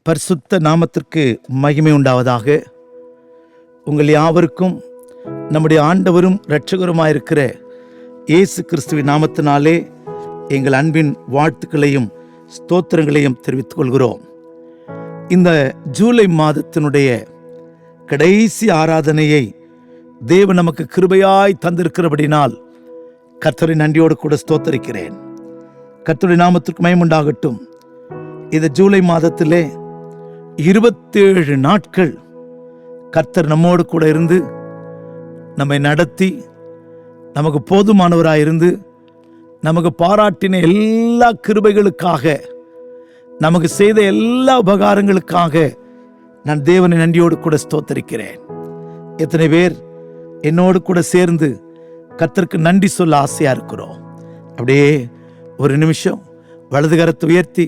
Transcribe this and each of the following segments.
பரிசுத்த நாமத்திற்கு மகிமை உண்டாவதாக. உங்கள் யாவருக்கும் நம்முடைய ஆண்டவரும் இரட்சகருமாயிருக்கிற இயேசு கிறிஸ்துவின் நாமத்தினாலே எங்கள் அன்பின் வாழ்த்துக்களையும் ஸ்தோத்திரங்களையும் தெரிவித்துக் கொள்கிறோம். இந்த ஜூலை மாதத்தினுடைய கடைசி ஆராதனையை தேவன் நமக்கு கிருபையாய் தந்திருக்கிறபடினால் கர்த்தரை நன்றியோடு கூட ஸ்தோத்தரிக்கிறேன். கர்த்தருடைய நாமத்திற்கு மகிமை உண்டாகட்டும். இந்த ஜூலை மாதத்திலே 27 நாட்கள் கர்த்தர் நம்மோடு கூட இருந்து நம்மை நடத்தி நமக்கு போதுமானவராயிருந்து நமக்கு பாராட்டின எல்லா கிருபைகளுக்காக, நமக்கு செய்த எல்லா உபகாரங்களுக்காக நான் தேவனை நன்றியோடு கூட ஸ்தோத்தரிக்கிறேன். எத்தனை பேர் என்னோடு கூட சேர்ந்து கர்த்தருக்கு நன்றி சொல்ல ஆசையா இருக்கிறோம்? அப்படியே ஒரு நிமிஷம் வலது கரத்தை உயர்த்தி,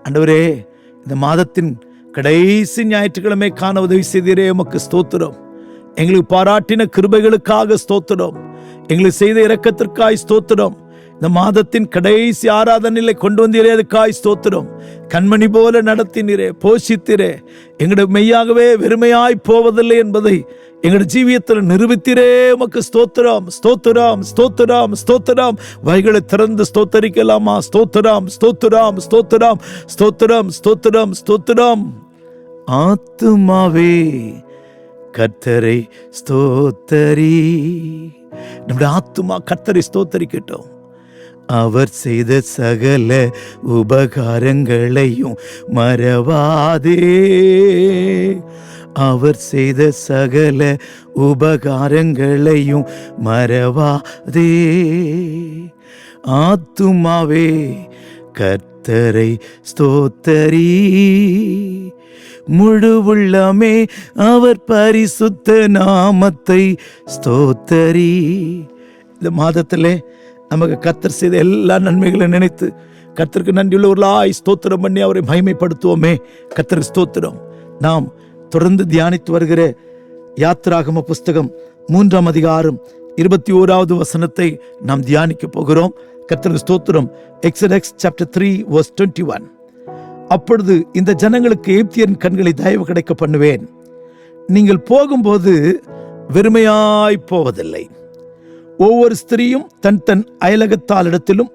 ஆண்டவரே, இந்த மாதத்தின் கடைசி ஞாயிற்றுக்கிழமை காண உதவி செய்தீரே, உமக்கு ஸ்தோத்திரம். எங்களுக்கு பாராட்டின கிருபைகளுக்காக ஸ்தோத்திரம். எங்களுக்கு செய்த இரக்கத்திற்காய் ஸ்தோத்திரம். இந்த மாதத்தின் கடைசி ஆராதனையிலே கொண்டு வந்தீரே, அதுக்காய் ஸ்தோத்திரம். கண்மணி போல நடத்தினீரே, போஷித்தீரே. எங்களுடைய மெய்யாகவே வெறுமையாய் போவதில்லை என்பதை எங்களுடைய ஜீவியத்தில் நிரூபித்தீரே, உமக்கு ஸ்தோத்திரம், ஸ்தோத்திரம், ஸ்தோத்திரம், ஸ்தோத்திரம். வகைகளை திறந்து ஸ்தோத்தரிக்கலாமா? ஸ்தோத்திரம், ஸ்தோத்திரம், ஸ்தோத்திரம், ஸ்தோத்திரம், ஸ்தோத்திரம், ஸ்தோத்திரம். ஆத்துமாவே கர்த்தரை ஸ்தோத்தரி. நம்முடைய ஆத்துமா கர்த்தரை ஸ்தோத்தரிக்கட்டும். அவர் செய்த சகல உபகாரங்களையும் மறவாதே. அவர் செய்த சகல உபகாரங்களையும் மறவாதே. ஆத்துமாவே கர்த்தரை ஸ்தோத்தரி. முழு உள்ளமே அவர் பரிசுத்த நாமத்தை ஸ்தோத்தரி. இந்த மாதத்திலே நமக்கு கர்த்தர் செய்த எல்லா நன்மைகளை நினைத்து கர்த்தருக்கு நன்றியுள்ளவர்களாய் ஸ்தோத்திரம் பண்ணி அவரை மகிமைப்படுத்துவோமே. கர்த்தருக்கு ஸ்தோத்திரம். நாம் தொடர்ந்து தியானித்து வருகிற யாத்திராகம புஸ்தகம் 3ஆம் அதிகாரம் 21வது வசனத்தை நாம் தியானிக்க போகிறோம். கர்த்தருக்கு ஸ்தோத்திரம். Exodus chapter 3 verse 21. அப்பொழுது இந்த ஜனங்களுக்கு எகிப்தியரின் கண்களை தயவு கிடைக்க பண்ணுவேன். நீங்கள் போகும்போது வெறுமையாய் போவதில்லை. ஒவ்வொரு ஸ்திரீயும் தன் தன் அயலகத்தாளிடத்திலும்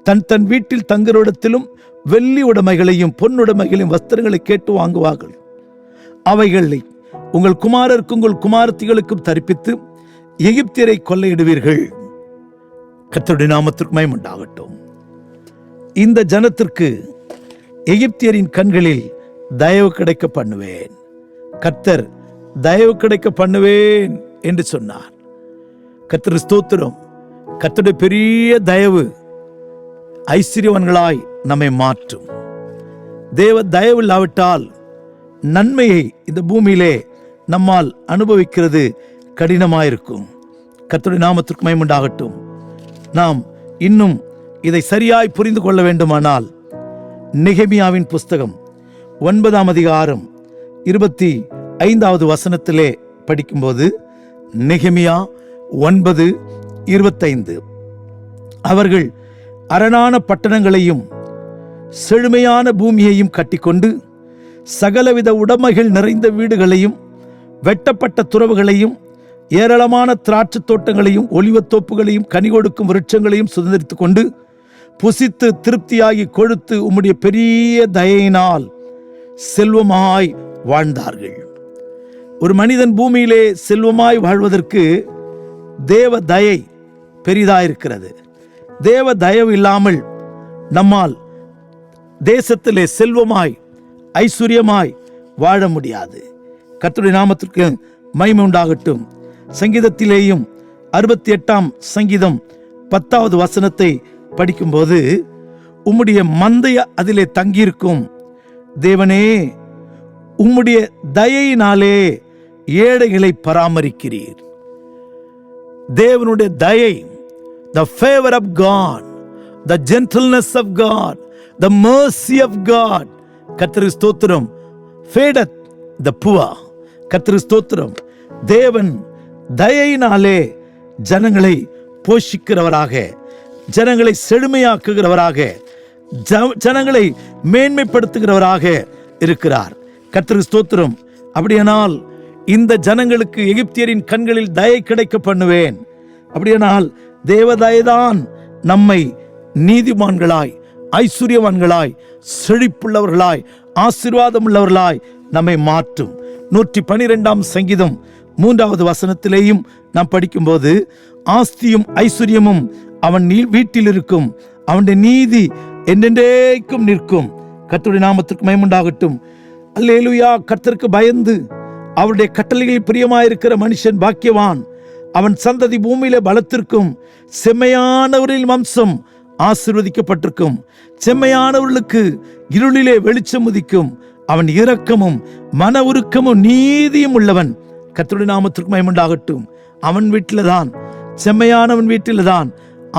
தன் தன் வீட்டில் தங்குவரிடத்திலும் வெள்ளி உடைமைகளையும் பொன்னுடைமைகளையும் வஸ்திரங்களை கேட்டு வாங்குவார்கள். அவைகளை உங்கள் குமாரருக்கும் உங்கள் குமாரத்திகளுக்கும் தரிப்பித்து எகிப்தியரை கொள்ளையிடுவீர்கள். கர்த்தருடைய நாமத்திற்கு மகிமை உண்டாகட்டும். இந்த ஜனத்திற்கு எகிப்தியரின் கண்களில் தயவு கிடைக்க பண்ணுவேன். கர்த்தர் தயவு கிடைக்க பண்ணுவேன் என்று சொன்னார். கர்த்தர் ஸ்தோத்திரம். கர்த்தருடைய பெரிய தயவு ஐஸ்வர்யவான்களாய் நம்மை மாற்றும். தேவ தயவு இல்லாவிட்டால் நன்மையை இந்த பூமியிலே நம்மால் அனுபவிக்கிறது கடினமாயிருக்கும். கர்த்தருடைய நாமத்திற்கு மகிமை உண்டாகட்டும். நாம் இன்னும் இதை சரியாய் புரிந்து கொள்ள வேண்டுமானால் நெகேமியாவின் புஸ்தகம் 9ஆம் அதிகாரம் 25வது வசனத்திலே படிக்கும்போது, நெகேமியா 9:25, அவர்கள் அரணான பட்டணங்களையும் செழுமையான பூமியையும் கட்டிக்கொண்டு சகலவித உடைமைகள் நிறைந்த வீடுகளையும் வெட்டப்பட்ட துறவுகளையும் ஏராளமான திராட்சை தோட்டங்களையும் ஒலிவத்தோப்புகளையும் கனி கொடுக்கும் விருட்சங்களையும் சுதந்திரித்துக் கொண்டு புசித்து திருப்தியாகி கொழுத்து உம்முடைய பெரிய தயையினால் செல்வமாய் வாழ்ந்தார்கள். ஒரு மனிதன் பூமியிலே செல்வமாய் வாழ்வதற்கு தேவ தயை பெரிதாயிருக்கிறது. தேவ தயவு இல்லாமல் நம்மால் தேசத்திலே செல்வமாய் ஐஸ்வர்யமாய் வாழ முடியாது. கர்த்தருடைய நாமத்திற்கு மகிமை உண்டாகட்டும். சங்கீதத்திலேயும் 68ஆம் சங்கீதம் 10வது வசனத்தை படிக்கும்போது, உம்முடைய மந்தைய அதிலே தங்கியிருக்கும் தேவனே, உம்முடைய தயையினாலே ஏழைகளை பராமரிக்கிறீர். தேவனுடைய தயை, the favor of God, the gentleness of God, the mercy of God. கர்த்தருக்கு ஸ்தோத்திரம். fadeth the poor. கர்த்தருக்கு ஸ்தோத்திரம். தேவன் தயையினாலே ஜனங்களை போஷிக்கிறவராக, ஜனங்களை செழுமையாக்குகிறவராக, ஜனங்களை மேன்மைப்படுத்துகிறவராக இருக்கிறார். கர்த்தருக்கு ஸ்தோத்திரம். அப்படியானால் இந்த ஜனங்களுக்கு எகிப்தியரின் கண்களில் தயை கிடைக்க பண்ணுவேன். அப்படியானால் தேவதயதான் நம்மை நீதிமான்களாய், ஐஸ்வர்யவான்களாய், செழிப்புள்ளவர்களாய், ஆசீர்வாதம் உள்ளவர்களாய் நம்மை மாற்றும். 112 சங்கீதம் 3வது வசனத்திலேயும் நாம் படிக்கும்போது, ஆஸ்தியும் ஐஸ்வர்யமும் அவன் வீட்டில் இருக்கும், அவனுடைய நீதி என்றென்றைக்கும் நிற்கும். கர்த்தருடைய நாமத்திற்கு மகிமை உண்டாகட்டும். அல்லேலூயா. கர்த்தருக்கு பயந்து அவருடைய கட்டளைகளில் பிரியமாயிருக்கிற மனுஷன் பாக்கியவான். அவன் சந்ததி பூமியில பலத்திற்கும், செம்மையானவரின் வம்சம் ஆசீர்வதிக்கப்பட்டிருக்கும். செம்மையானவர்களுக்கு இருளிலே வெளிச்சம் உதிக்கும். அவன் இரக்கமும் மன உருக்கமும் நீதியும் உள்ளவன். கர்த்தருடைய நாமத்திற்கு மகிமை உண்டாகட்டும். அவன் வீட்டில தான், செம்மையானவன் வீட்டில தான்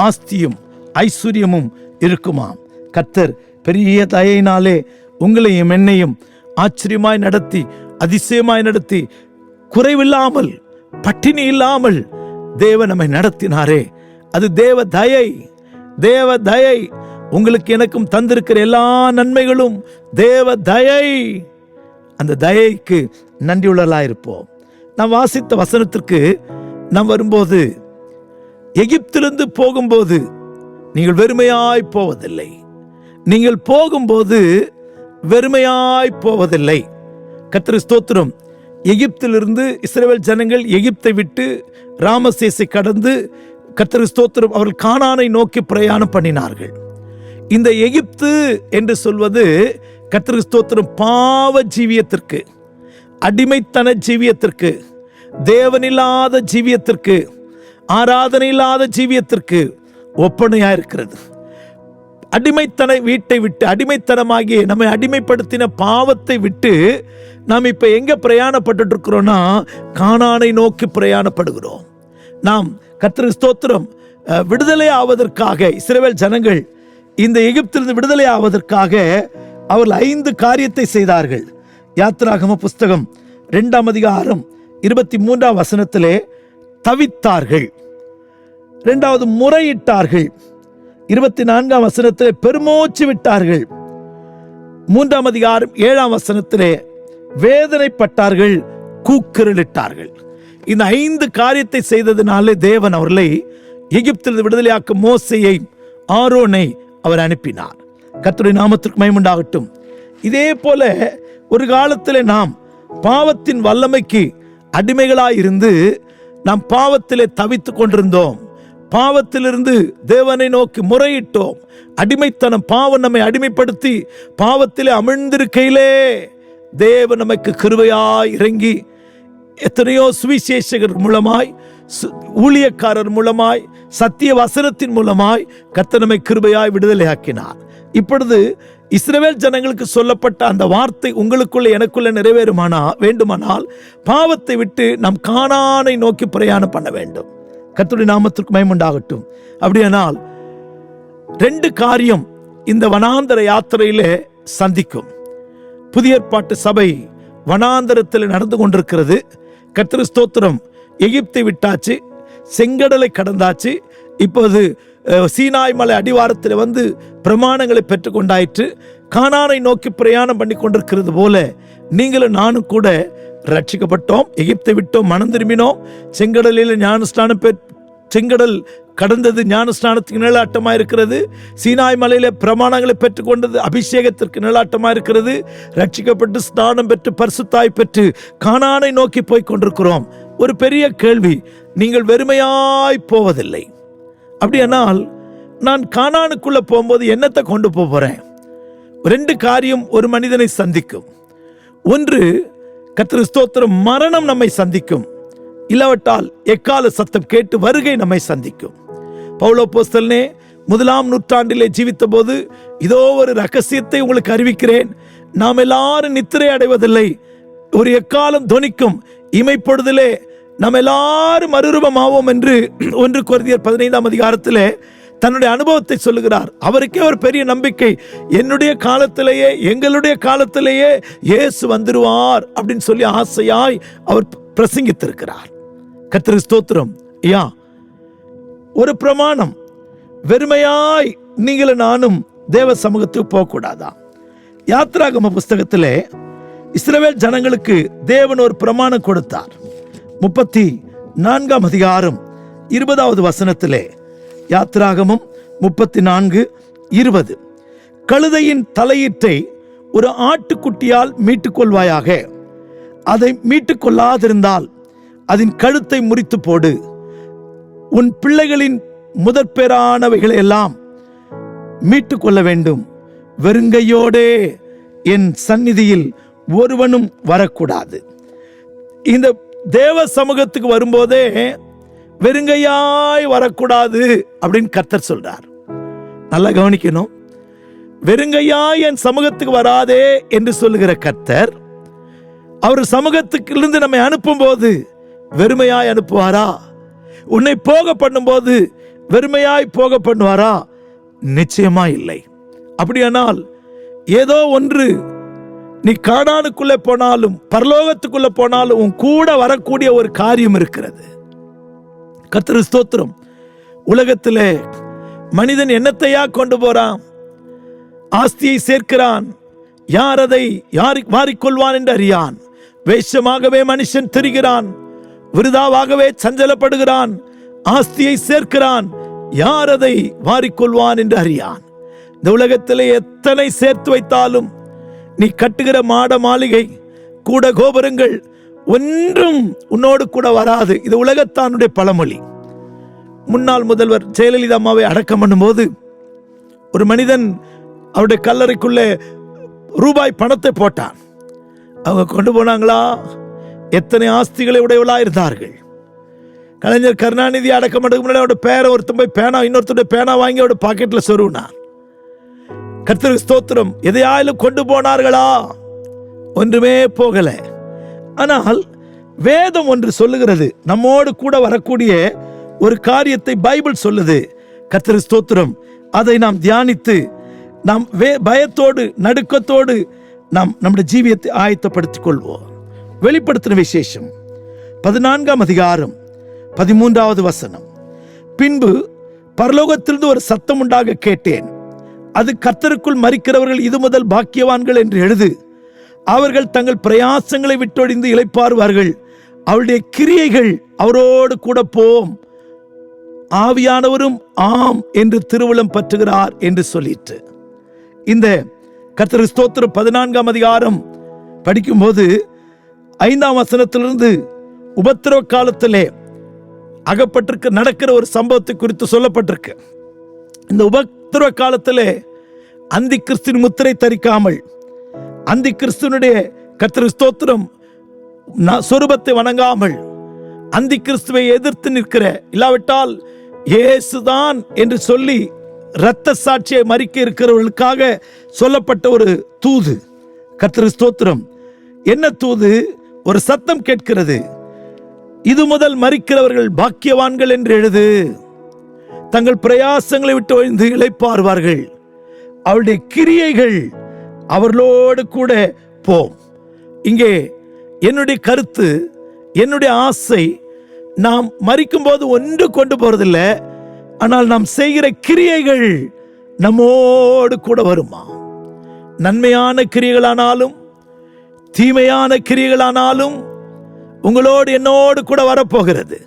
ஆஸ்தியும் ஐஸ்வர்யமும் இருக்குமாம். கர்த்தர் பெரிய தயையினாலே உங்களையும் என்னையும் ஆச்சரியமாய் நடத்தி, அதிசயமாய் நடத்தி, குறைவில்லாமல், பட்டினி இல்லாமல் தேவன் நம்மை நடத்தினாரே, அது தேவ தயை. தேவ தயை. உங்களுக்கு எனக்கும் தந்திருக்கிற எல்லா நன்மைகளும் தேவ தயை. அந்த தயைக்கு நன்றியுள்ளவர்களாய் இருப்போம். நாம் வாசித்த வசனத்திற்கு நாம் வரும்போது, எகிப்திலிருந்து போகும்போது நீங்கள் வெறுமையாய் போவதில்லை. நீங்கள் போகும்போது வெறுமையாய் போவதில்லை. கர்த்தருக்கு ஸ்தோத்திரம். எகிப்திலிருந்து இஸ்ரவேல் ஜனங்கள் எகிப்தை விட்டு ராமசேசை கடந்து, கர்த்தருக்கு ஸ்தோத்திரம், அவர்கள் கானானை நோக்கி பிரயாணம் பண்ணினார்கள். இந்த எகிப்து என்று சொல்வது கர்த்தருக்கு ஸ்தோத்திரம் பாவ ஜீவியத்திற்கு, அடிமைத்தன ஜீவியத்திற்கு, தேவனில்லாத ஜீவியத்திற்கு, ஆராதனை இல்லாத ஜீவியத்திற்கு ஒப்பனையா இருக்கிறது. அடிமைத்தன வீட்டை விட்டு, அடிமைத்தனமாகிய நம்மை அடிமைப்படுத்தின பாவத்தை விட்டு நாம் இப்ப எங்க பிரயாணப்பட்டு இருக்கிறோம்னா, கானானை நோக்கி பிரயாணப்படுகிறோம். நாம் கர்த்தருக்கு ஸ்தோத்திரம் விடுதலை ஆவதற்காக, இஸ்ரவேல் ஜனங்கள் இந்த எகிப்திலிருந்து விடுதலை ஆவதற்காக அவர்கள் 5 காரியத்தை செய்தார்கள். யாத்திராகம புஸ்தகம் 2ஆம் அதிகாரம் 23ஆம் வசனத்திலே தவித்தார்கள். 2வது முறையிட்டார்கள். 24ஆம் வசனத்திலே பெருமூச்சு விட்டார்கள். 3ஆம் அதிகாரம் 7ஆம் வசனத்திலே வேதனைப்பட்டார்கள், கூக்குரலிட்டார்கள். இந்த 5 காரியத்தை செய்ததினாலே தேவன் அவர்களை எகிப்திலிருந்து விடுதலையாக்க மோசேயை, ஆரோனை அவர் அனுப்பினார். கர்த்தருடைய நாமத்திற்கு மகிமை உண்டாகட்டும். இதே போல ஒரு காலத்திலே நாம் பாவத்தின் வல்லமைக்கு அடிமைகளாய் இருந்து நாம் பாவத்திலே தவித்துக் கொண்டிருந்தோம். பாவத்திலிருந்து தேவனை நோக்கி முறையிட்டோம். அடிமைத்தனம், பாவம் நம்மை அடிமைப்படுத்தி பாவத்திலே அமிழ்ந்திருக்கையிலே தேவன் நமக்கு கிருபையாய் இறங்கி எத்தனையோ சுவிசேஷகர் மூலமாய், ஊழியக்காரர் மூலமாய், சத்திய வசனத்தின் மூலமாய் கர்த்தர் நம்மை கிருபையாய் விடுதலையாக்கினார். இப்பொழுது இஸ்ரவேல் ஜனங்களுக்கு சொல்லப்பட்ட அந்த வார்த்தை உங்களுக்குள்ள எனக்குள்ள வேண்டுமானால் பாவத்தை விட்டு நாம் கானானை நோக்கி பிரயாணம் பண்ண வேண்டும். கர்த்தருடைய நாமத்திற்கு மகிமை உண்டாகட்டும். அப்படியானால் 2 காரியம் இந்த வனாந்தர யாத்திரையிலே சந்திக்கும். புதிய ஏற்பாட்டு சபை வனாந்தரத்தில் நடந்து கொண்டிருக்கிறது. கர்த்தருக்கு ஸ்தோத்திரம். எகிப்தை விட்டாச்சு, செங்கடலை கடந்தாச்சு, இப்போது சீனாய் மலை அடிவாரத்தில் வந்து பிரமாணங்களை பெற்றுக்கொண்டாயிற்று. கானானை நோக்கி பிரயாணம் பண்ணி கொண்டிருக்கிறது போல நீங்களும் நானும் கூட ரட்சிக்கப்பட்டோம், எகிப்தை விட்டோம், மனம் திரும்பினோம். செங்கடலில் ஞானஸ்நானம் செங்கடல் கடந்தது ஞானஸ்நானத்துக்கு நிழலாட்டமாக இருக்கிறது. சீனாய் மலையில பிரமாணங்களை பெற்றுக்கொண்டது அபிஷேகத்திற்கு நிழலாட்டமாக இருக்கிறது. ரட்சிக்கப்பட்டு ஸ்நானம் பெற்று பரிசுத்தாய் பெற்று கானானை நோக்கி போய் கொண்டிருக்கிறோம். ஒரு பெரிய கேள்வி, நீங்கள் வெறுமையாய் போவதில்லை. அப்படியானால் நான் கானானுக்குள்ள போகும்போது என்னத்தை கொண்டு போறேன்? 2 காரியம் ஒரு மனிதனை சந்திக்கும். ஒன்று, கர்த்தருக்கு ஸ்தோத்திரம், மரணம் நம்மை சந்திக்கும். இல்லாவிட்டால் எக்கால சத்தம் கேட்டு வருகை நம்மை சந்திக்கும். பவுல் அப்போஸ்தலனே 1ஆம் நூற்றாண்டிலே ஜீவித்த போது, இதோ ஒரு ரகசியத்தை உங்களுக்கு அறிவிக்கிறேன், நாம் எல்லாரும் நித்திரை அடைவதில்லை, ஒரு எக்காலம் தொனிக்கும், இமைப்பொழுதிலே நாம் எல்லாரும் மறுரூபமாவோம் என்று 1 கொரிந்தியர் 15ஆம் அதிகாரத்திலே தன்னுடைய அனுபவத்தை சொல்லுகிறார். அவருக்கே ஒரு பெரிய நம்பிக்கை, என்னுடைய காலத்திலேயே, எங்களுடைய காலத்திலேயே இயேசு வந்துருவார் அப்படின்னு சொல்லி ஆசையாய் அவர் பிரசங்கித்திருக்கிறார். கர்த்தருக்கு ஸ்தோத்திரம். ஐயா, ஒரு பிரமாணம், வெறுமையாய் நீங்களும் நானும் தேவ சமூகத்துக்கு போகக்கூடாதா? யாத்ராகம புஸ்தகத்திலே இஸ்ரவேல் ஜனங்களுக்கு தேவன் ஒரு பிரமாணம் கொடுத்தார். 34 அதிகாரம் 20வது வசனத்திலே, யாத்ராகமம் 34:20, கழுதையின் தலையீற்றை ஒரு ஆட்டுக்குட்டியால் மீட்டுக் கொள்வாயாக. அதை மீட்டுக் கொள்ளாதிருந்தால் அதன் கழுத்தை முறித்து போடு. உன் பிள்ளைகளின் முதற்பேறானவைகளை எல்லாம் மீட்டுக் கொள்ள வேண்டும். வெறுங்கையோடே என் சந்நிதியில் ஒருவனும் வரக்கூடாது. இந்த தேவ சமூகத்துக்கு வரும்போதே வெறுங்கையாய் வரக்கூடாது அப்படின்னு கர்த்தர் சொல்றார். நல்லா கவனிக்கணும். வெறுங்கையாய் என் சமூகத்துக்கு வராதே என்று சொல்லுகிற கர்த்தர் அவர் சமூகத்துக்கிலிருந்து நம்மை அனுப்பும் போது வெறுமையாய் அனுப்புவாரா? உன்னை போக பண்ணும்போது வெறுமையாய் போக பண்ணுவாரா? நிச்சயமா இல்லை. அப்படியானால் ஏதோ ஒன்று, நீ கானானுக்குள்ளே போனாலும் பரலோகத்துக்குள்ள போனாலும் உன் கூட வரக்கூடிய ஒரு காரியம் இருக்கிறது. கர்த்தருக்கு ஸ்தோத்திரம். உலகத்திலே மனிதன் என்னத்தையா கொண்டு போறான்? ஆஸ்தியை சேர்க்கிறான், யார் அதை மாறிக்கொள்வான் என்று அறியான். வேஷமாகவே மனுஷன் திரிகிறான், விருதாவாகவே சஞ்சலப்படுகிறான், ஆஸ்தியை சேர்க்கிறான், யார் அதை மாறிக்கொள்வான் என்று அறியான். இந்த உலகத்திலே எத்தனை சேர்த்து வைத்தாலும் நீ கட்டுகிற மாட மாளிகை, கூட கோபுரங்கள் ஒன்றும் உன்னோடு கூட வராது. இது உலகத்தானுடைய பழமொழி. முன்னாள் முதல்வர் ஜெயலலிதா அம்மாவை அடக்கம் பண்ணும்போது ஒரு மனிதன் அவருடைய கல்லறைக்குள்ளே ரூபாய் பணத்தை போட்டான். அவங்க கொண்டு போனாங்களா? எத்தனை ஆஸ்திகளை உடையவளா இருந்தார்கள். கலைஞர் கருணாநிதி அடக்கம் பண்ணதுக்கு முன்னாடி அவருடைய பேரை ஒருத்தன் போய் பேனா, இன்னொருத்தருடைய பேனா வாங்கி அவருடைய பாக்கெட்ல சொருவினார். கர்த்தருக்கு ஸ்தோத்திரம். எதையாலும் கொண்டு போனார்களா? ஒன்றுமே போகல. ஆனால் வேதம் ஒன்று சொல்லுகிறது, நம்மோடு கூட வரக்கூடிய ஒரு காரியத்தை பைபிள் சொல்லுது. கர்த்தருக்கு ஸ்தோத்திரம். அதை நாம் தியானித்து நாம் பயத்தோடு நடுக்கத்தோடு நாம் நம்முடைய ஜீவியத்தை ஆயத்தப்படுத்திக் கொள்வோம். வெளிப்படுத்தின விசேஷம் 14 அதிகாரம் 13வது வசனம். பின்பு பரலோகத்திலிருந்து ஒரு சத்தம் உண்டாக கேட்டேன். அது, கர்த்தருக்குள் மரிக்கிறவர்கள் இது முதல் பாக்கியவான்கள் என்று எழுது. அவர்கள் தங்கள் பிரயாசங்களை விட்டொழிந்து இளைப்பாறுவார்கள். அவருடைய கிரியைகள் அவரோடு கூட போம். ஆவியானவரும் ஆம் என்று திருவுளம் பற்றுகிறார் என்று சொல்லிட்டு, இந்த கர்த்தருக்கு ஸ்தோத்திரம் 14 அதிகாரம் படிக்கும்போது 5ஆம் வசனத்திலிருந்து உபத்திரவ காலத்திலே அகப்பட்டிருக்க நடக்கிற ஒரு சம்பவத்தை குறித்து சொல்லப்பட்டிருக்கு. இந்த உபத்திரவ காலத்திலே அந்தி கிறிஸ்துவின் முத்திரை தரிக்காமல், அந்தி கிறிஸ்துவனுடைய கர்த்தருக்கு ஸ்தோத்திரம் சொரூபத்தை வணங்காமல், அந்தி கிறிஸ்துவை எதிர்த்து நிற்கிற, இல்லாவிட்டால் இயேசுதான் என்று சொல்லி இரத்த சாட்சியை மறிக்க இருக்கிறவர்களுக்காக சொல்லப்பட்ட ஒரு தூது. கர்த்தருக்கு ஸ்தோத்திரம். என்ன தூது? ஒரு சத்தம் கேட்கிறது, இது முதல் மரிக்கிறவர்கள் பாக்கியவான்கள் என்று எழுது. தங்கள் பிரயாசங்களை விட்டு ஒழிந்து இளைப்பாறுவார்கள். அவருடைய கிரியைகள் அவர்களோடு கூட போம். இங்கே என்னுடைய கருத்து, என்னுடைய ஆசை, நாம் மரிக்கும் போது ஒன்று கொண்டு போறதில்லை, ஆனால் நாம் செய்கிற கிரியைகள் நம்மோடு கூட வருமா? நன்மையான கிரியைகளானாலும் தீமையான கிரியைகளானாலும் உங்களோடு என்னோடு கூட வரப்போகிறது.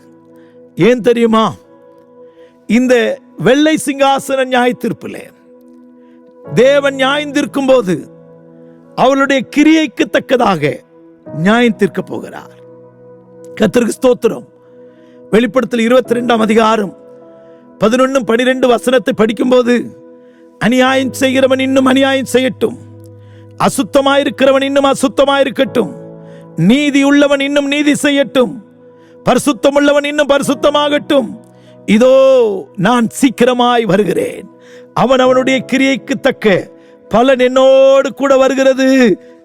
ஏன் தெரியுமா? இந்த வெள்ளை சிங்காசன நியாயத்தீர்ப்பிலே தேவன் நியாயம் தீர்க்கும் போது அவளுடைய கிரியைக்கு தக்கதாக நியாயம் தீர்க்க போகிறார். கர்த்தருக்கு ஸ்தோத்திரம். வெளிப்படுத்தல் 22ஆம் அதிகாரம் 11-12 வசனத்தை படிக்கும்போது, அநியாயம் செய்கிறவன் இன்னும் அநியாயம் செய்யட்டும், அசுத்தமாயிருக்கிறவன் இன்னும் அசுத்தமாயிருக்கட்டும், நீதி உள்ளவன் இன்னும் நீதி செய்யட்டும், பரிசுத்தம் உள்ளவன் இன்னும் பரிசுத்தமாகட்டும், இதோ நான் சீக்கிரமாய் வருகிறேன், அவனுடைய கிரியைக்கு தக்க பலன் என்னோடு கூட வருகிறது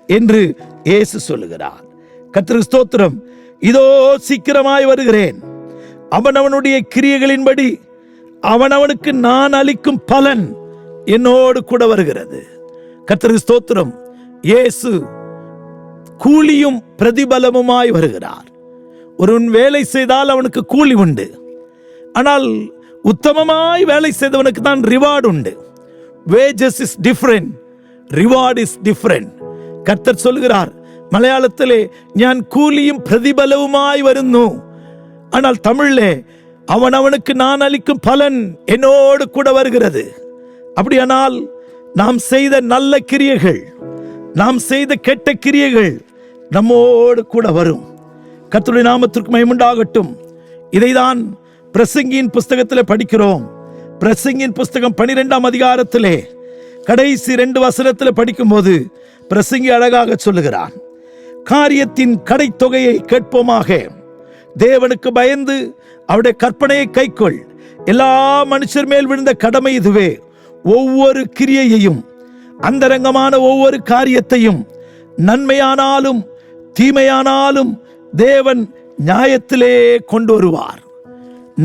என்று இயேசு சொல்லுகிறார். கர்த்தருக்கு ஸ்தோத்திரம். இதோ சீக்கிரமாய் வருகிறேன், அவனுடைய கிரியைகளின்படி அவனுக்கு நான் அளிக்கும் பலன் என்னோடு கூட வருகிறது. கர்த்தருக்கு ஸ்தோத்திரம். இயேசு கூலியும் பிரதிபலமுமாய் வருகிறார். ஒருவன் வேலை செய்தால் அவனுக்கு கூலி உண்டு, ஆனால் உத்தமமாய் வேலை செய்தவனுக்கு தான் ரிவார்டு உண்டு. Wages is different, reward is different. கர்த்தர் சொல்கிறார் மலையாளத்திலே ஞான் கூலியும் பிரதிபலவுமாய் வருന്നു. ஆனால் தமிழிலே அவனவனுக்கு நான் அளிக்கும் பலன் என்னோடு கூட வருகிறது. அப்படியானால் நாம் செய்த நல்ல கிரியைகள், நாம் செய்த கெட்ட கிரியைகள் நம்மோடு கூட வரும். கர்த்தருடைய நாமத்திற்கு மகிமை உண்டாகட்டும். இதைதான் பிரசங்கியின் புஸ்தகத்தில் படிக்கிறோம். பிரசங்கியின் புஸ்தகம் 12ஆம் அதிகாரத்திலே கடைசி 2 வசனத்தில் படிக்கும்போது பிரசங்கி அழகாக சொல்லுகிறான், காரியத்தின் கடைத்தொகையை கேட்போமாக, தேவனுக்கு பயந்து அவருடைய கற்பனையை கைக்கொள், எல்லா மனுஷர் மேல் விழுந்த கடமை இதுவே, ஒவ்வொரு கிரியையையும் அந்தரங்கமான ஒவ்வொரு காரியத்தையும் நன்மையானாலும் தீமையானாலும் தேவன் நியாயத்திலே கொண்டு வருவார்.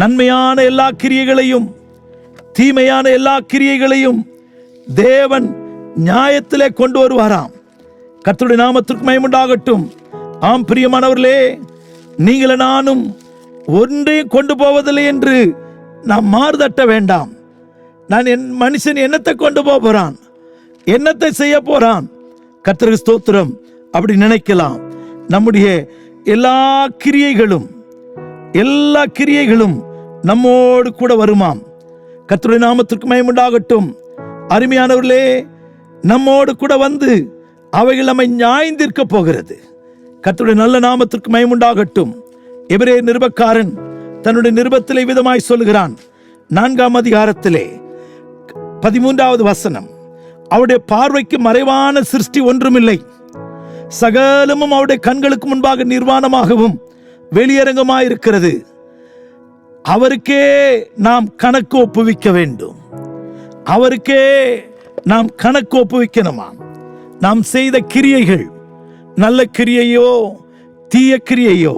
நன்மையான எல்லா கிரியைகளையும் தீமையான எல்லா கிரியைகளையும் தேவன் நியாயத்திலே கொண்டு வருவாராம். கர்த்தருடைய நாமத்திற்கு மகிமை உண்டாகட்டும். ஆம் பிரியமானவர்களே, நீங்கள் நானும் ஒன்றையும் கொண்டு போவதில்லை என்று நாம் மாறுதட்ட வேண்டாம். மனுஷன் என்னத்தை கொண்டு போறான், என்னத்தை செய்ய போறான்? கர்த்தருக்கு ஸ்தோத்திரம். அப்படி நினைக்கலாம். நம்முடைய எல்லா கிரியைகளும் நம்மோடு கூட வருமாம். கர்த்தருடைய நாமத்திற்கு மகிமை உண்டாகட்டும். அருமையானவர்களே, நம்மோடு கூட வந்து அவைகள் நம்மை நியாயந்தீர்க்க போகிறது. கர்த்தருடைய நல்ல நாமத்திற்கு மகிமை உண்டாகட்டும். எபிரேயர் நிருபக்காரன் தன்னுடைய நிருபத்திலே விதமாய் சொல்லுகிறான். 4ஆம் அதிகாரத்திலே 13வது வசனம், அவருடைய பார்வைக்கு மறைவான சிருஷ்டி ஒன்றுமில்லை, சகலமும் அவருடைய கண்களுக்கு முன்பாக நிர்வாணமாகவும் வெளியரங்கமாயிருக்கிறது, அவருக்கே நாம் கணக்கு ஒப்புவிக்க வேண்டும். அவருக்கே நாம் கணக்கு ஒப்புவிக்கணுமா? நாம் செய்த கிரியைகள், நல்ல கிரியையோ தீய கிரியையோ,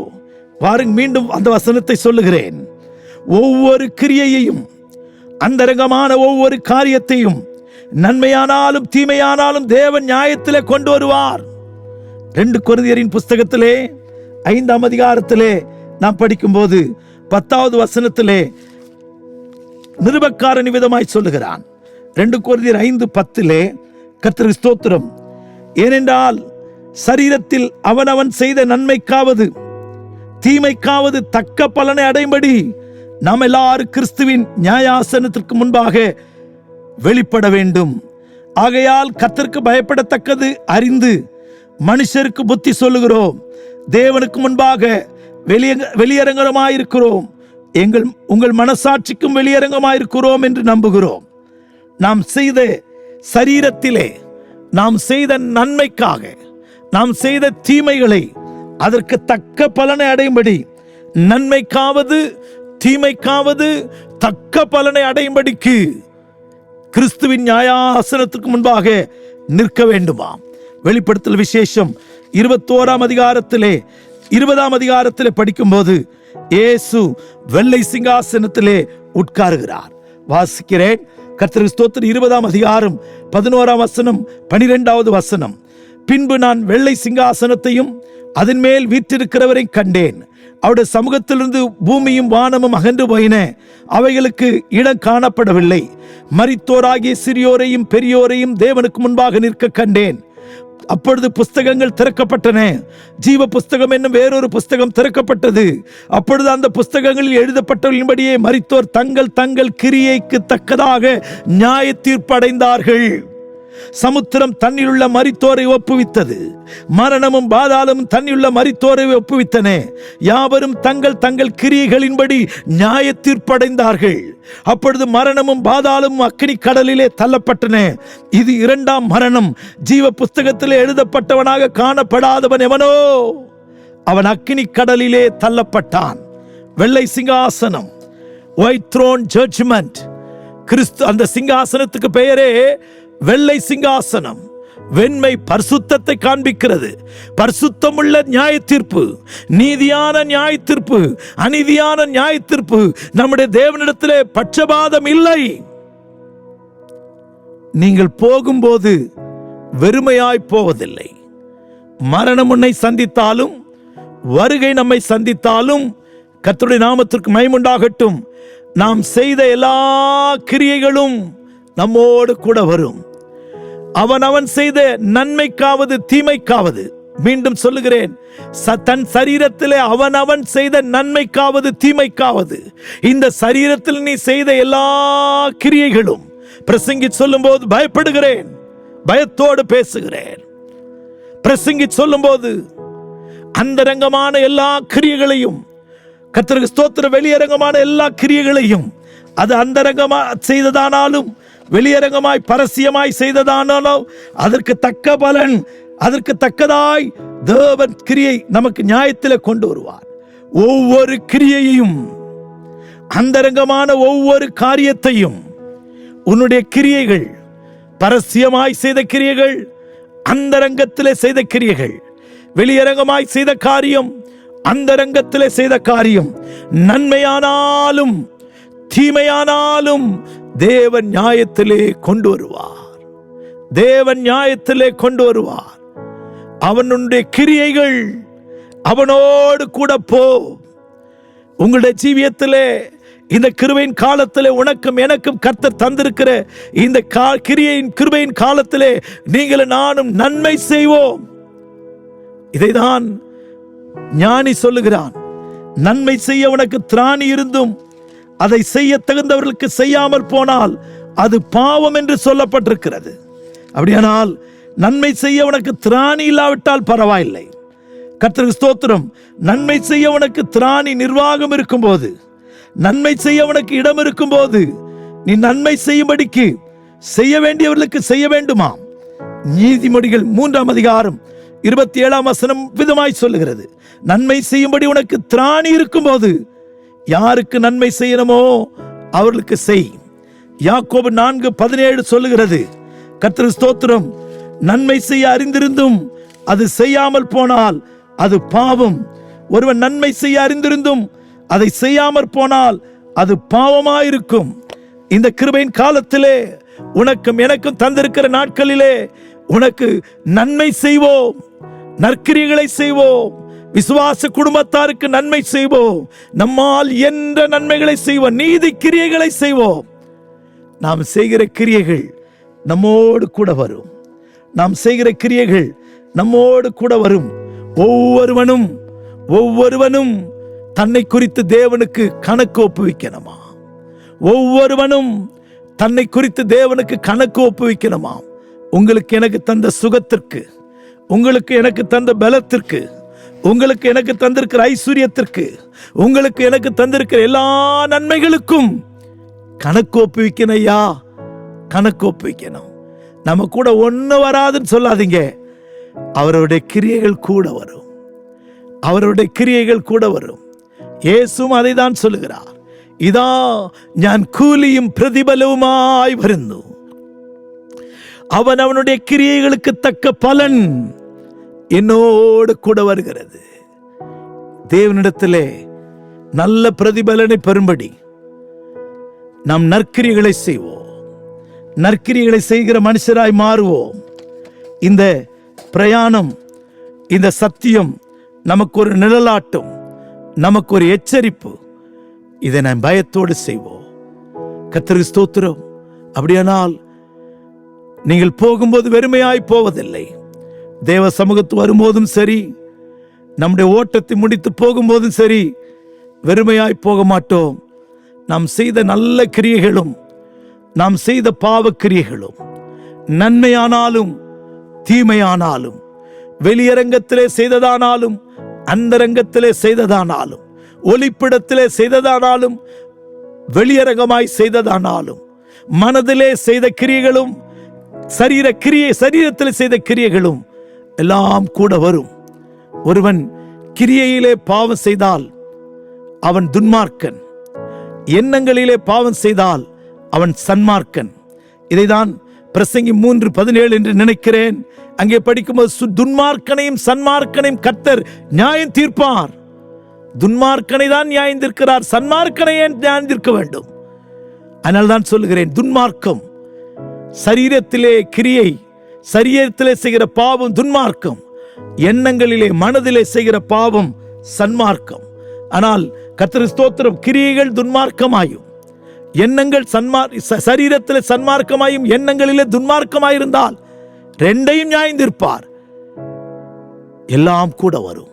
வாருங்க மீண்டும் அந்த வசனத்தை சொல்லுகிறேன். ஒவ்வொரு கிரியையையும் அந்தரங்கமான ஒவ்வொரு காரியத்தையும் நன்மையானாலும் தீமையானாலும் தேவன் நியாயத்திலே கொண்டு வருவார். 2 கொரிந்தியரின் புஸ்தகத்திலே 5ஆம் அதிகாரத்திலே நாம் படிக்கும்போது 10வது வசனத்திலே நிருபக்காரன் விதமாய் சொல்லுகிறான். 2 கொரிந்தியர் 5:10 கர்த்தருக்கு ஸ்தோத்திரம். ஏனென்றால் சரீரத்தில் அவனவன் செய்த நன்மைக்காவது தீமைக்காவது தக்க பலனை அடையும்படி நாம் எல்லாரும் கிறிஸ்துவின் நியாயாசனத்திற்கு முன்பாக வெளிப்பட வேண்டும். ஆகையால் கர்த்தருக்கு பயப்படத்தக்கது அறிந்து மனுஷருக்கு புத்தி சொல்லுகிறோம், தேவனுக்கு முன்பாக வெளியரங்கமாயிருக்கிறோம், உங்கள் மனசாட்சிக்கும் வெளியரங்கமாயிருக்கிறோம் என்று நம்புகிறோம். நாம் செய்த சரீரத்திலே நாம் செய்த நன்மைக்காக நாம் செய்த தீமைகளை அதற்கு தக்க பலனை அடையும்படி, நன்மைக்காவது தீமைக்காவது தக்க பலனை அடையும்படிக்கு கிறிஸ்துவின் நியாயாசனத்துக்கு முன்பாக நிற்க வேண்டுமா? வெளிப்படுத்தல் விசேஷம் 21ஆம் அதிகாரத்திலே 20ஆம் அதிகாரத்திலே படிக்கும்போது இயேசு வெள்ளை சிங்காசனத்திலே உட்காருகிறார். வாசிக்கிறேன். கர்த்தருக்கு ஸ்தோத்திரம். 20ஆம் அதிகாரம் 11ஆம் வசனம் 12வது வசனம், பின்பு நான் வெள்ளை சிங்காசனத்தையும் அதன் மேல் வீற்றிருக்கிறவரை கண்டேன். அவருடைய சமூகத்திலிருந்து பூமியும் வானமும் அகன்று போயின, அவைகளுக்கு இடம் காணப்படவில்லை. மரித்தோராகிய சிறியோரையும் பெரியோரையும் தேவனுக்கு முன்பாக நிற்க கண்டேன். அப்பொழுது புஸ்தகங்கள் திறக்கப்பட்டன, ஜீவ புஸ்தகம் என்னும் வேறொரு புஸ்தகம் திறக்கப்பட்டது. அப்பொழுது அந்த புஸ்தகங்களில் எழுதப்பட்டவர்களின்படியே மரித்தோர் தங்கள் தங்கள் கிரியைக்கு தக்கதாக நியாய தீர்ப்படைந்தார்கள். சமுத்திரம் தன்னிலுள்ள மரித்தோரை ஒப்புவித்தது, மரணமும் பாதாளமும் தன்னிலுள்ள மரித்தோரை ஒப்புவித்தன. யாவரும் தங்கள் தங்கள் கிரியைகளின்படி நியாய தீர்ப்படைந்தார்கள். அப்பொழுது மரணமும் பாதாளமும் அக்கினி கடலிலே தள்ளப்பட்டன. இது 2ஆம் மரணம். ஜீவ புஸ்தகத்திலே எழுதப்பட்டவனாக காணப்படாதவன் எவனோ அவன் அக்கினி கடலிலே தள்ளப்பட்டான். வெள்ளை சிங்காசனம், ஒயிட் த்ரோன் ஜட்ஜ்மெண்ட். கிறிஸ்து அந்த சிங்காசனத்துக்கு பெயரே வெள்ளை சிங்காசனம். வெண்மை பரிசுத்தத்தை காண்பிக்கிறது. பரிசுத்தமுள்ள நியாய தீர்ப்பு, நீதியான நியாய தீர்ப்பு, அநீதியான நியாய தீர்ப்பு. நம்முடைய தேவனிடத்திலே பட்சபாதம் இல்லை. நீங்கள் போகும்போது வெறுமையாய் போவதில்லை. மரணம் உன்னை சந்தித்தாலும் வருகை நம்மை சந்தித்தாலும் கர்த்தருடைய நாமத்திற்கு மகிமை உண்டாகட்டும். நாம் செய்த எல்லா கிரியைகளும் நம்மோடு கூட வரும். அவன் செய்த நன்மைக்காவது தீமைக்காவது, மீண்டும் சொல்லுகிறேன், தன் சரீரத்திலே அவன் செய்த நன்மைக்காவது தீமைக்காவது, இந்த சரீரத்தில் நீ செய்த எல்லா கிரியைகளும், பிரசங்கி சொல்லும் போது பயப்படுகிறேன், பயத்தோடு பேசுகிறேன். பிரசங்கி சொல்லும் போது அந்தரங்கமான எல்லா கிரியைகளையும், கர்த்தருக்கு ஸ்தோத்திரம், வெளியரங்கமான எல்லா கிரியைகளையும், அது அந்தரங்கமா செய்ததானாலும் வெளியரங்கமாய் பரசியமாய் செய்ததானாலும் அதற்கு தக்க பலன், அதற்கு தக்கதாய் தேவன் கிரியை நமக்கு நியாயத்தில் கொண்டு வருவார். ஒவ்வொரு கிரியையையும், அந்தரங்கமான ஒவ்வொரு காரியத்தையும், உன்னுடைய கிரியைகள், பரசியமாய் செய்த கிரியைகள், அந்தரங்கத்திலே செய்த கிரியைகள், வெளியரங்கமாய் செய்த காரியம், அந்தரங்கத்திலே செய்த காரியம், நன்மையானாலும் தீமையானாலும் தேவன் நியாயத்திலே கொண்டு வருவார். தேவன் நியாயத்திலே கொண்டு வருவார். அவனுடைய கிரியைகள் அவனோடு கூட போ. உங்களுடைய ஜீவியத்திலே இந்த கிருபையின் காலத்திலே உனக்கும் எனக்கும் கர்த்தர் தந்திருக்கிற இந்த கிருபையின் காலத்திலே நீங்கள் நானும் நன்மை செய்வோம். இதைதான் ஞானி சொல்லுகிறான். நன்மை செய்ய உனக்கு திராணி இருந்தும் அதை செய்ய தகுந்தவர்களுக்கு செய்யாமல் போனால் அது பாவம் என்று சொல்லப்பட்டிருக்கிறது. அப்படியானால் நன்மை செய்ய உனக்கு திராணி இல்லாவிட்டால் பரவாயில்லை. கர்த்தருக்கு ஸ்தோத்திரம். நன்மை செய்ய உனக்கு திராணி, நிர்வாகம் இருக்கும்போது, நன்மை செய்ய உனக்கு இடம் இருக்கும்போது, நீ நன்மை செய்யும்படிக்கு செய்ய வேண்டியவர்களுக்கு செய்ய வேண்டுமா? நீதிமொழிகள் 3ஆம் அதிகாரம் 27ஆம் வசனம் விதமாய் சொல்லுகிறது. நன்மை செய்யும்படி உனக்கு திராணி இருக்கும்போது யாருக்கு நன்மை செய்யணுமோ அவர்களுக்கு செய். யாக்கோபு 4:17 சொல்லுகிறது, கர்த்தருக்கு ஸ்தோத்திரம், நன்மை செய்ய அறிந்திருந்தும் அது செய்யாமல் போனால் அது பாவம். ஒருவன் நன்மை செய்ய அறிந்திருந்தும் அதை செய்யாமற் போனால் அது பாவமாயிருக்கும். இந்த கிருபையின் காலத்திலே உனக்கும் எனக்கும் தந்திருக்கிற நாட்களிலே உனக்கு நன்மை செய்வோம், நற்கிரியைகளை செய்வோம், விசுவாச குடும்பத்தாருக்கு நன்மை செய்வோம், நம்மால் என்ற நன்மைகளை செய்வோம், நீதி கிரியைகளை செய்வோம். நாம் செய்கிற கிரியைகள் நம்மோடு கூட வரும். நாம் செய்கிற கிரியைகள் நம்மோடு கூட வரும். ஒவ்வொருவனும் தன்னை குறித்து தேவனுக்கு கணக்கு ஒப்புவிக்கணுமா? ஒவ்வொருவனும் தன்னை குறித்து தேவனுக்கு கணக்கு ஒப்புவிக்கணுமா? உங்களுக்கு எனக்கு தந்த சுகத்திற்கு, உங்களுக்கு எனக்கு தந்த பலத்திற்கு, உங்களுக்கு எனக்கு தந்திருக்கிற ஐஸ்வர்யத்திற்கு, உங்களுக்கு எனக்கு தந்திருக்கிற எல்லா நன்மைகளுக்கும் கணக்கு ஒப்புவிக்கணும். ஐயா, கணக்கு ஒப்புவிக்கணும். நம்ம கூட ஒண்ணு வராதுன்னு சொல்லாதீங்க. அவருடைய கிரியைகள் கூட வரும். அவருடைய கிரியைகள் கூட வரும். இயேசுவும் அதை தான் சொல்லுகிறார். ഇതാ ഞാൻ കൂലിയും പ്രതിഫലവുമായി വരുന്നു. அவனுடைய கிரியைகளுக்கு தக்க பலன் என்னோடு கூட வருகிறது. தேவனிடத்திலே நல்ல பிரதிபலனை பெறும்படி நாம் நற்கிரியைகளை செய்வோம். நற்கிரியைகளை செய்கிற மனுஷராய் மாறுவோம். இந்த பிரயாணம், இந்த சத்தியம் நமக்கு ஒரு நிழலாட்டம், நமக்கு ஒரு எச்சரிப்பு. இதை நாம் பயத்தோடு செய்வோம். கர்த்தருக்கு ஸ்தோத்திரம். அப்படியானால் நீங்கள் போகும்போது வெறுமையாய் போவதில்லை. தேவ சமூகத்து வரும்போதும் சரி, நம்முடைய ஓட்டத்தை முடித்து போகும்போதும் சரி, வெறுமையாய் போக மாட்டோம். நாம் செய்த நல்ல கிரியைகளும் நாம் செய்த பாவ கிரியைகளும், நன்மையானாலும் தீமையானாலும், வெளியரங்கத்திலே செய்ததானாலும் அந்தரங்கத்திலே செய்ததானாலும், ஒளிப்பிடத்திலே செய்ததானாலும் வெளியரங்கமாய் செய்ததானாலும், மனதிலே செய்த கிரியைகளும் சரீரத்தில் செய்த கிரியைகளும் எல்லாம் கூட வரும். ஒருவன் கிரியையிலே பாவம் செய்தால் அவன் துன்மார்க்கன், எண்ணங்களிலே பாவம் செய்தால் அவன் சன்மார்க்கன். இதைதான் பிரசங்கி 3:17 என்று நினைக்கிறேன். அங்கே படிக்கும்போது துன்மார்க்கனையும் சன்மார்க்கனையும் கர்த்தர் நியாயம் தீர்ப்பார். துன்மார்க்கனை தான் நியாயம் தீர்க்கிறார், சன்மார்க்கனை ஏன் நியாயம் தீர்க்க வேண்டும்? அதனால் தான் சொல்லுகிறேன், துன்மார்க்கம் சரீரத்திலே கிரியை, சரீரத்திலே செய்கிற பாவம் துன்மார்க்கம், எண்ணங்களிலே மனதிலே செய்கிற பாவம் சன்மார்க்கம். ஆனால் கர்த்தருக்கு ஸ்தோத்திரம், கிரியைகள் துன்மார்க்கமாயும் எண்ணங்கள் சரீரத்திலே சன்மார்க்கமாயும் எண்ணங்களிலே துன்மார்க்கமாயிருந்தால் ரெண்டையும் நியாயந்திருப்பார். எல்லாம் கூட வரும்.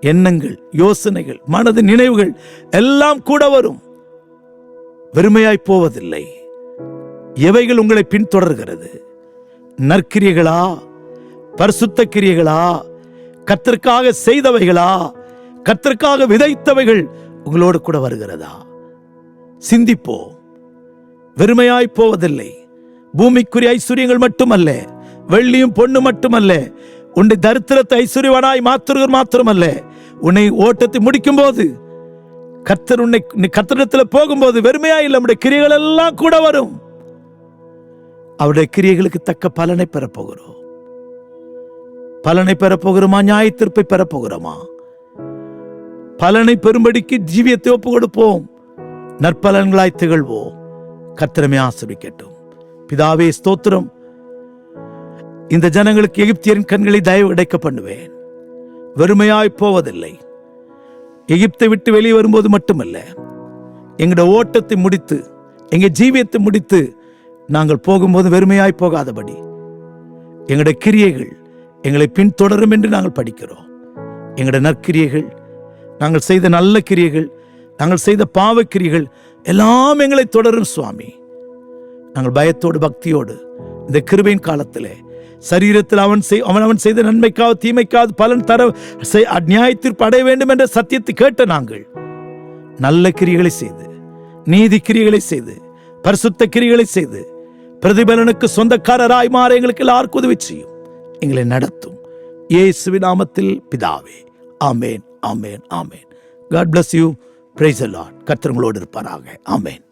எண்ணங்கள், யோசனைகள், மனது நினைவுகள் எல்லாம் கூட வரும். வெறுமையாய் போவதில்லை. எவைகள் உங்களை பின்தொடர்கிறது? நற்கிரியைகளா, பரிசுத்த கிரியைகளா, கர்த்தருக்காக செய்தவைகளா, கர்த்தருக்காக விதைத்தவைகள் உங்களோடு கூட வருகிறதா? சிந்திப்போம். வெறுமையாய் போவதில்லை. பூமிக்குரிய ஐஸ்வர்யங்கள் மட்டுமல்ல, வெள்ளியும் பொண்ணு மட்டுமல்ல, உன்னை தரித்திரத்தை ஐஸ்வர்யவானாய் மாத்திரமல்ல, உன்னை ஓட்டத்தை முடிக்கும் போது கர்த்தர் உன்னை கர்த்தரிடத்தில் போகும்போது வெறுமையாய் இல்லை, நம்முடைய கிரியைகள் எல்லாம் கூட வரும். அவருடைய கிரியைகளுக்கு தக்க பலனை பெறப்போகிறோம். பலனை பெறப்போகிறோமா? நியாய தீர்ப்பை பெறப்போகிறோமா? பலனை பெறும்படிக்கு ஜீவியத்தை ஒப்பு கொடுப்போம். நற்பலன்களாய் திகழ்வோம். கர்த்தரமே ஆசீர்வதிக்கட்டும். பிதாவே ஸ்தோத்திரம். இந்த ஜனங்களுக்கு எகிப்தியரின் கண்களை தயவு கிடைக்க பண்ணுவேன். வெறுமையாய் போவதில்லை. எகிப்தை விட்டு வெளியே வரும்போது மட்டுமல்ல, எங்களுடைய ஓட்டத்தை முடித்து, எங்க ஜீவியத்தை முடித்து நாங்கள் போகும்போது வெறுமையாய் போகாதபடி எங்களுடைய கிரியைகள் எங்களை பின்தொடரும் என்று நாங்கள் படிக்கிறோம். எங்களுடைய நற்கிரியைகள், நாங்கள் செய்த நல்ல கிரியைகள், நாங்கள் செய்த பாவக்கிரியைகள் எல்லாம் எங்களை தொடரும் சுவாமி. நாங்கள் பயத்தோடு பக்தியோடு இந்த கிருபையின் காலத்திலே சரீரத்தில் அவன் செய்த நன்மைக்காவது தீமைக்காவது பலன் தர நியாயத்தீர்ப்பு அடைய வேண்டும் என்ற சத்தியத்தை கேட்ட நாங்கள் நல்ல கிரியைகளை செய்து, நீதி கிரியைகளை செய்து, பரிசுத்த கிரியைகளை செய்து, பிரதிபலனுக்கு சொந்தக்காரராய் மாற எங்களுக்கு எல்லாருக்கும் உதவி செய்யும். எங்களை நடத்தும். இயேசுவின் நாமத்தில் பிதாவே. ஆமேன், ஆமேன், ஆமேன். God bless you. Praise the Lord. கர்த்தர் உங்களோடு இருப்பாராக. ஆமேன்.